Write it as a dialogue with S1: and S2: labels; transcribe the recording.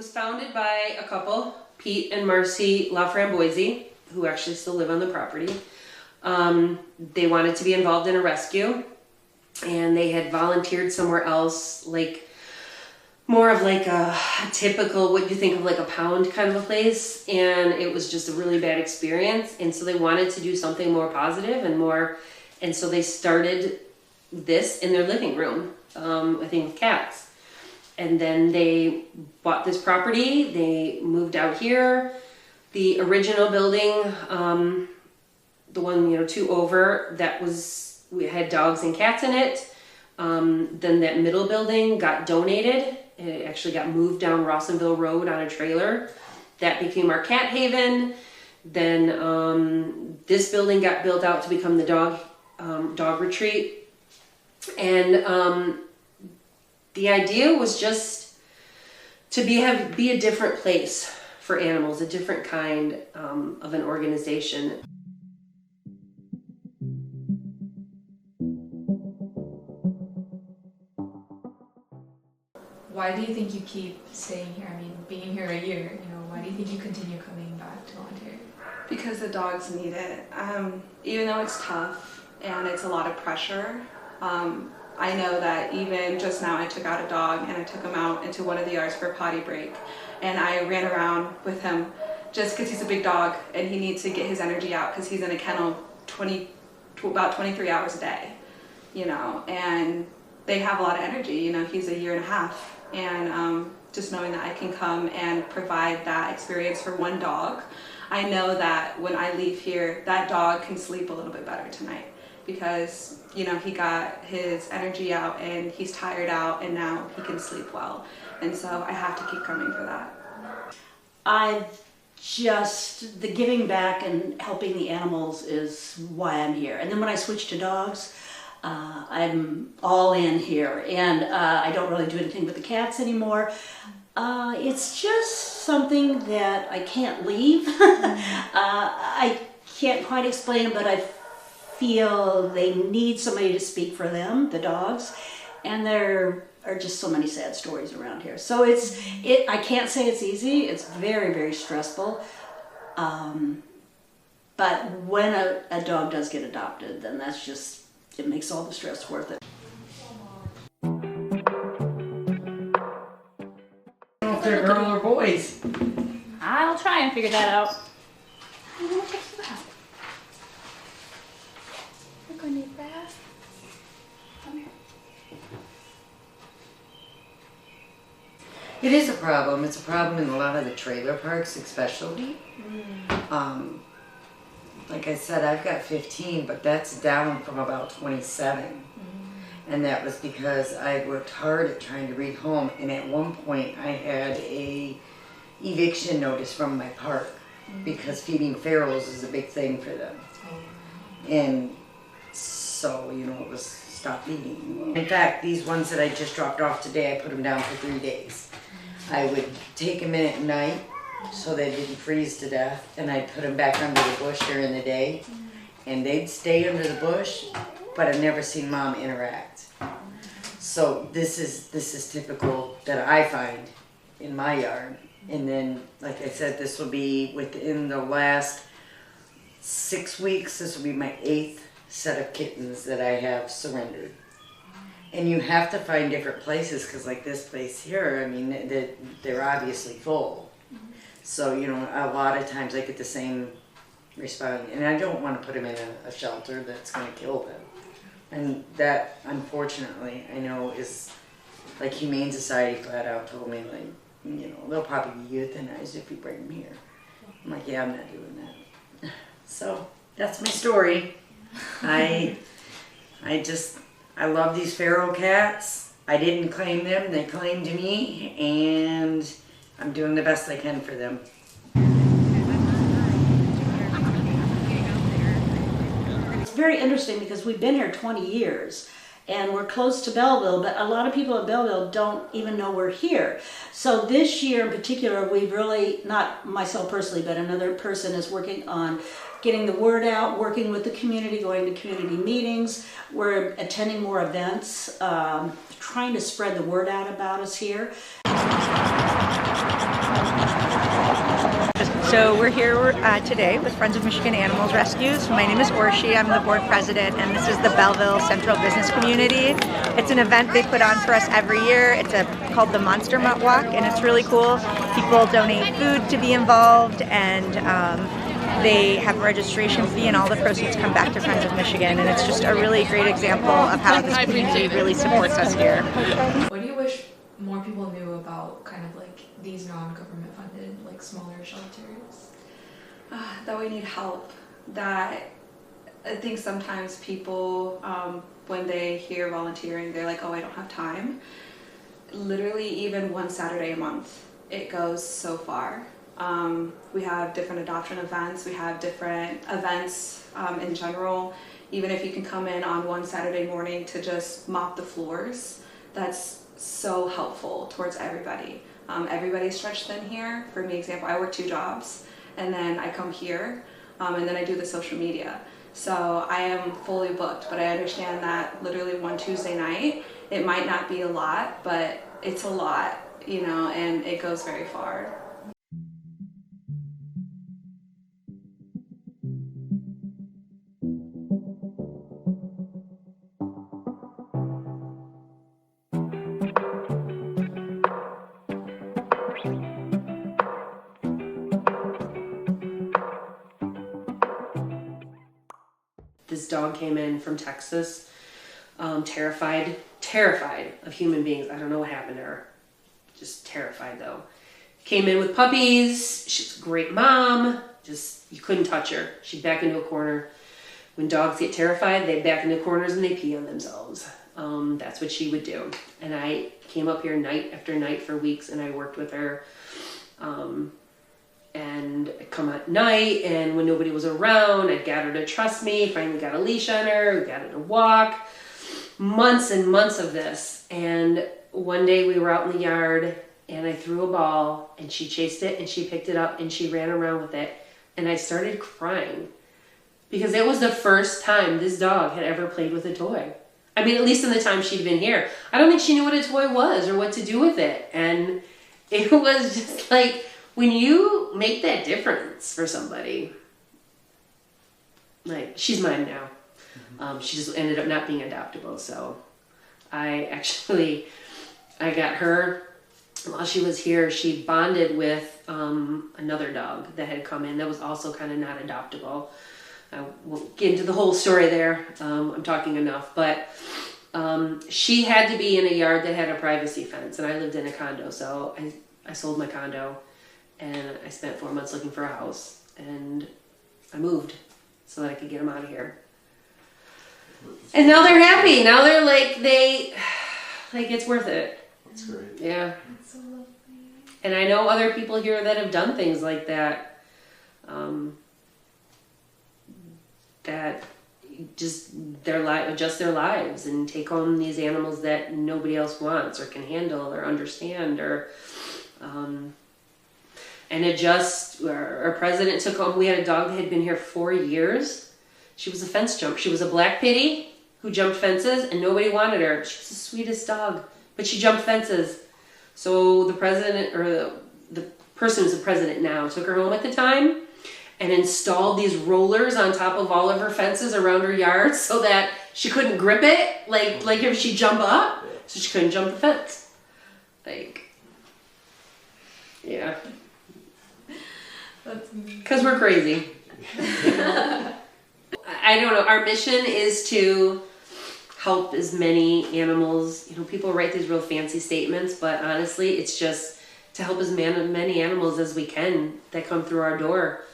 S1: was founded by a couple, Pete and Marcy LaFramboise, who actually still live on the property. They wanted to be involved in a rescue, and they had volunteered somewhere else, like more of like a typical, what you think of like a pound kind of a place, and it was just a really bad experience. And so they wanted to do something more positive and more, and so they started this in their living room, I think with cats. And then they bought this property, they moved out here. The original building, the one, 2 over, we had dogs and cats in it. Then that middle building got donated. It actually got moved down Rawsonville Road on a trailer. That became our cat haven. Then this building got built out to become the dog retreat. And the idea was just to be a different place for animals, a different kind of an organization.
S2: Why do you think you keep staying here? I mean, being here a year, why do you think you continue coming back to volunteer?
S3: Because the dogs need it. Even though it's tough and it's a lot of pressure, I know that even just now I took out a dog and I took him out into one of the yards for a potty break, and I ran around with him just because he's a big dog and he needs to get his energy out because he's in a kennel about 23 hours a day, and they have a lot of energy. He's a year and a half, and just knowing that I can come and provide that experience for one dog, I know that when I leave here, that dog can sleep a little bit better tonight because he got his energy out and he's tired out, and now he can sleep well. And so I have to keep coming for that.
S4: The giving back and helping the animals is why I'm here. And then when I switched to dogs, I'm all in here, and I don't really do anything with the cats anymore. It's just something that I can't leave. I can't quite explain it, but I feel they need somebody to speak for them, the dogs, and there are just so many sad stories around here. So I can't say it's easy. It's very, very stressful. But when a dog does get adopted, then it makes all the stress worth it.
S5: I don't know if they're girls or boys.
S6: I'll try and figure that out.
S2: I want to check you out. We're going to need that. Come here.
S5: It is a problem. It's a problem in a lot of the trailer parks, especially. Like I said, I've got 15, but that's down from about 27. And that was because I worked hard at trying to rehome, and at one point I had a eviction notice from my park because feeding ferals is a big thing for them. And so, it was stop feeding. In fact, these ones that I just dropped off today, I put them down for 3 days. I would take them in at night so they didn't freeze to death, and I'd put them back under the bush during the day, and they'd stay under the bush, but I've never seen Mom interact. So this is typical that I find in my yard. And then, like I said, this will be within the last 6 weeks. This will be my 8th set of kittens that I have surrendered. And you have to find different places, because like this place here, I mean, they're obviously full. So, a lot of times I get the same response, and I don't want to put them in a shelter that's going to kill them. And that, unfortunately, I know is, like, Humane Society flat out told me, like, they'll probably be euthanized if you bring them here. I'm like, yeah, I'm not doing that. So, that's my story. I love these feral cats. I didn't claim them, they claimed me, and I'm doing the best I can for them.
S4: It's very interesting because we've been here 20 years and we're close to Belleville, but a lot of people at Belleville don't even know we're here. So this year in particular, we've really, not myself personally, but another person is working on getting the word out, working with the community, going to community meetings. We're attending more events, trying to spread the word out about us here.
S7: So we're here today with Friends of Michigan Animals Rescues. My name is Orshi, I'm the board president, and this is the Belleville Central Business Community. It's an event they put on for us every year. It's called the Monster Mutt Walk, and it's really cool. People donate food to be involved, and they have a registration fee, and all the proceeds come back to Friends of Michigan, and it's just a really great example of how this community really supports us here.
S2: What do you wish more people knew about kind of like these non-government funded, like smaller shelters?
S3: That we need help. That I think sometimes people, when they hear volunteering, they're like, oh, I don't have time. Literally, even one Saturday a month, it goes so far. We have different adoption events, we have different events in general. Even if you can come in on one Saturday morning to just mop the floors, that's so helpful towards everybody. Everybody's stretched thin here. For me, example, I work 2 jobs, and then I come here, and then I do the social media. So I am fully booked, but I understand that literally one Tuesday night, it might not be a lot, but it's a lot, you know, and it goes very far.
S1: This dog came in from Texas, terrified of human beings. I don't know what happened to her. Just terrified though. Came in with puppies. She's a great mom. Just, you couldn't touch her. She'd back into a corner. When dogs get terrified, they back into corners and they pee on themselves. That's what she would do. And I came up here night after night for weeks, and I worked with her. And I'd come at night, and when nobody was around, I'd get her to trust me. Finally got a leash on her, got her to walk. Months and months of this. And one day we were out in the yard, and I threw a ball, and she chased it, and she picked it up, and she ran around with it. And I started crying because it was the first time this dog had ever played with a toy. I mean, at least in the time she'd been here. I don't think she knew what a toy was or what to do with it. And it was just like, when you make that difference for somebody, like, she's mine now. She just ended up not being adoptable. So I got her while she was here. She bonded with another dog that had come in that was also kind of not adoptable. I won't get into the whole story there. I'm talking enough. But she had to be in a yard that had a privacy fence, and I lived in a condo. So I sold my condo. And I spent 4 months looking for a house, and I moved so that I could get them out of here. And now they're happy. Now they're like, it's worth it.
S8: That's great.
S1: Yeah.
S2: That's so lovely.
S1: And I know other people here that have done things like that. That just adjust their lives and take home these animals that nobody else wants or can handle or understand or. And our president took home, we had a dog that had been here 4 years. She was a fence jumper. She was a black pitty who jumped fences, and nobody wanted her. She was the sweetest dog, but she jumped fences. So the president, or the person who's the president now, took her home at the time and installed these rollers on top of all of her fences around her yard so that she couldn't grip it, like if she jump up, so she couldn't jump the fence. Yeah. Because we're crazy. I don't know. Our mission is to help as many animals. You know, people write these real fancy statements, but honestly, it's just to help as many animals as we can that come through our door.